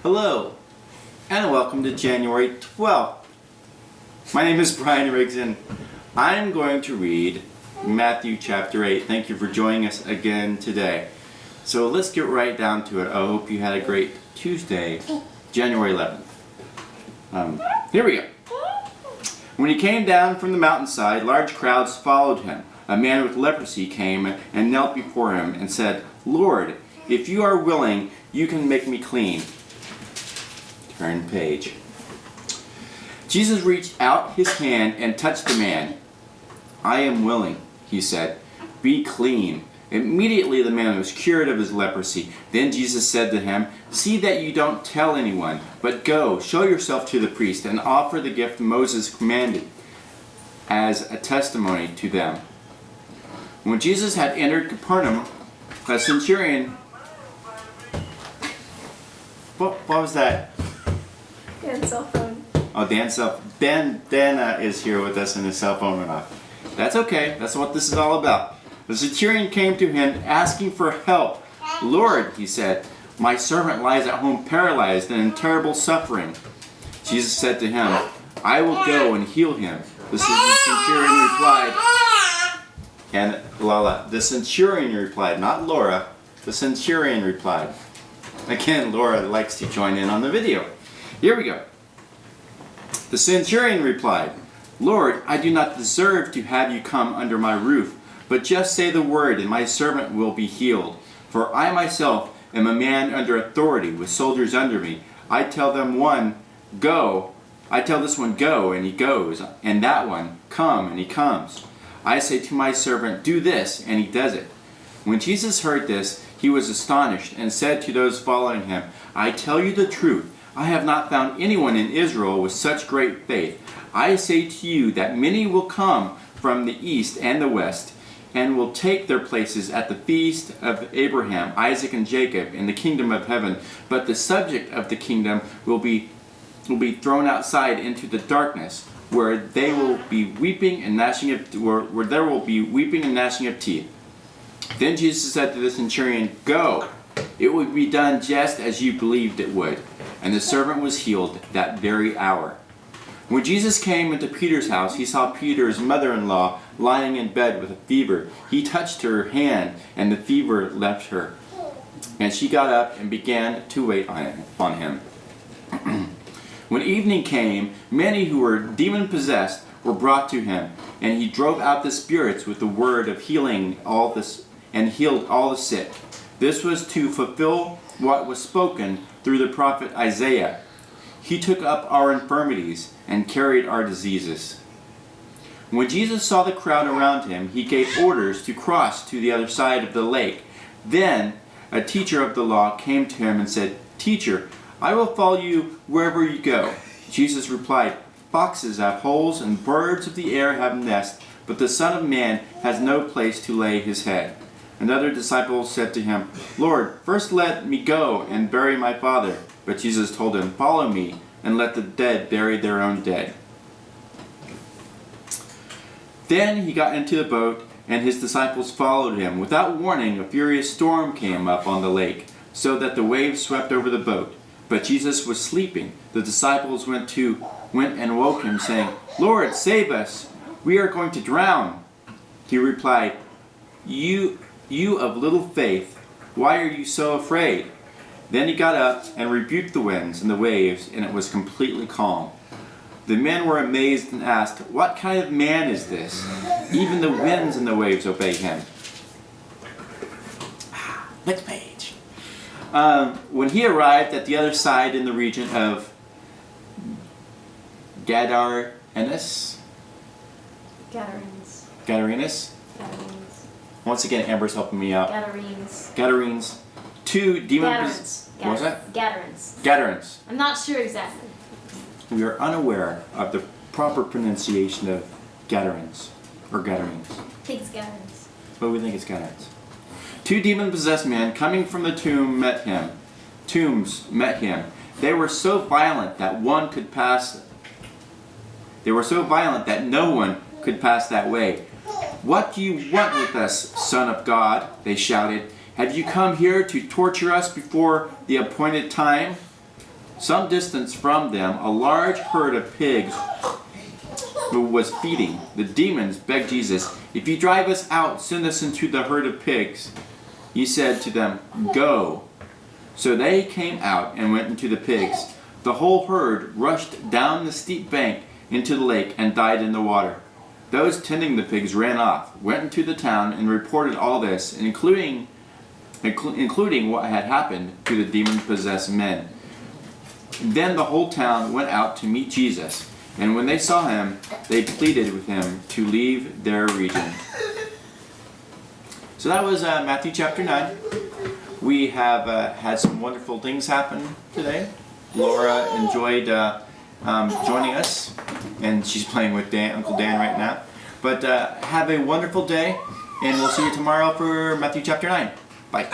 Hello, and welcome to January 12th. My name is Bryan Riggs, and I'm going to read Matthew chapter 8. Thank you for joining us again today. So let's get right down to it. I hope you had a great Tuesday, January 11th. Here we go. When he came down from the mountainside, large crowds followed him. A man with leprosy came and knelt before him and said, "Lord, if you are willing, you can make me clean." Turn page. Jesus reached out his hand and touched the man. "I am willing," he said. "Be clean." Immediately the man was cured of his leprosy. Then Jesus said to him, "See that you don't tell anyone, but go, show yourself to the priest, and offer the gift Moses commanded as a testimony to them." When Jesus had entered Capernaum, a centurion... What was that? Dan's cell phone. Oh, Dan is here with us and his cell phone went off. That's okay. That's what this is all about. The centurion came to him asking for help. "Lord," he said, "my servant lies at home paralyzed and in terrible suffering." Jesus said to him, "I will go and heal him." The centurion replied, the centurion replied, not Laura, the centurion replied. Again, Laura likes to join in on the video. Here we go. The centurion replied, "Lord, I do not deserve to have you come under my roof, but just say the word and my servant will be healed. For I myself am a man under authority with soldiers under me. I tell this one, go, and he goes, and that one, come, and he comes. I say to my servant, do this, and he does it." When Jesus heard this, he was astonished and said to those following him, "I tell you the truth, I have not found anyone in Israel with such great faith. I say to you that many will come from the east and the west, and will take their places at the feast of Abraham, Isaac, and Jacob in the kingdom of heaven. But the subject of the kingdom will be thrown outside into the darkness, where they will be weeping and gnashing of teeth." Then Jesus said to the centurion, "Go, it will be done just as you believed it would." And the servant was healed that very hour. When Jesus came into Peter's house, he saw Peter's mother-in-law lying in bed with a fever. He touched her hand, and the fever left her. And she got up and began to wait on him. When evening came, many who were demon-possessed were brought to him, and he drove out the spirits with the word of healing and healed all the sick. This was to fulfill what was spoken through the prophet Isaiah. "He took up our infirmities and carried our diseases." When Jesus saw the crowd around him, he gave orders to cross to the other side of the lake. Then a teacher of the law came to him and said, "Teacher, I will follow you wherever you go." Jesus replied, "Foxes have holes and birds of the air have nests, but the Son of Man has no place to lay his head." Another disciple said to him, "Lord, first let me go and bury my father." But Jesus told him, "Follow me and let the dead bury their own dead." Then he got into the boat, and his disciples followed him. Without warning, a furious storm came up on the lake, so that the waves swept over the boat. But Jesus was sleeping. The disciples went and woke him, saying, "Lord, save us! We are going to drown." He replied, You of little faith, why are you so afraid?" Then he got up and rebuked the winds and the waves, and it was completely calm. The men were amazed and asked, "What kind of man is this? Even the winds and the waves obey him." Next page. When he arrived at the other side in the region of Gadarenes. Once again, Amber's helping me out. Gadarenes. Two demon-possessed... What was that? Gadarenes. I'm not sure exactly. We are unaware of the proper pronunciation of Gadarenes. Or Gadarenes. I think it's Gadarenes. But we think it's Gadarenes. Two demon-possessed men coming from the tombs met him. They were so violent that no one could pass that way. "What do you want with us, Son of God?" they shouted. "Have you come here to torture us before the appointed time?" Some distance from them, a large herd of pigs who was feeding. The demons begged Jesus, "If you drive us out, send us into the herd of pigs." He said to them, "Go." So they came out and went into the pigs. The whole herd rushed down the steep bank into the lake and died in the water. Those tending the pigs ran off, went into the town, and reported all this, including what had happened to the demon-possessed men. Then the whole town went out to meet Jesus, and when they saw him, they pleaded with him to leave their region. So that was Matthew chapter 9. We have had some wonderful things happen today. Laura enjoyed joining us, and she's playing with Uncle Dan right now. But have a wonderful day, and we'll see you tomorrow for Matthew chapter 9. Bye.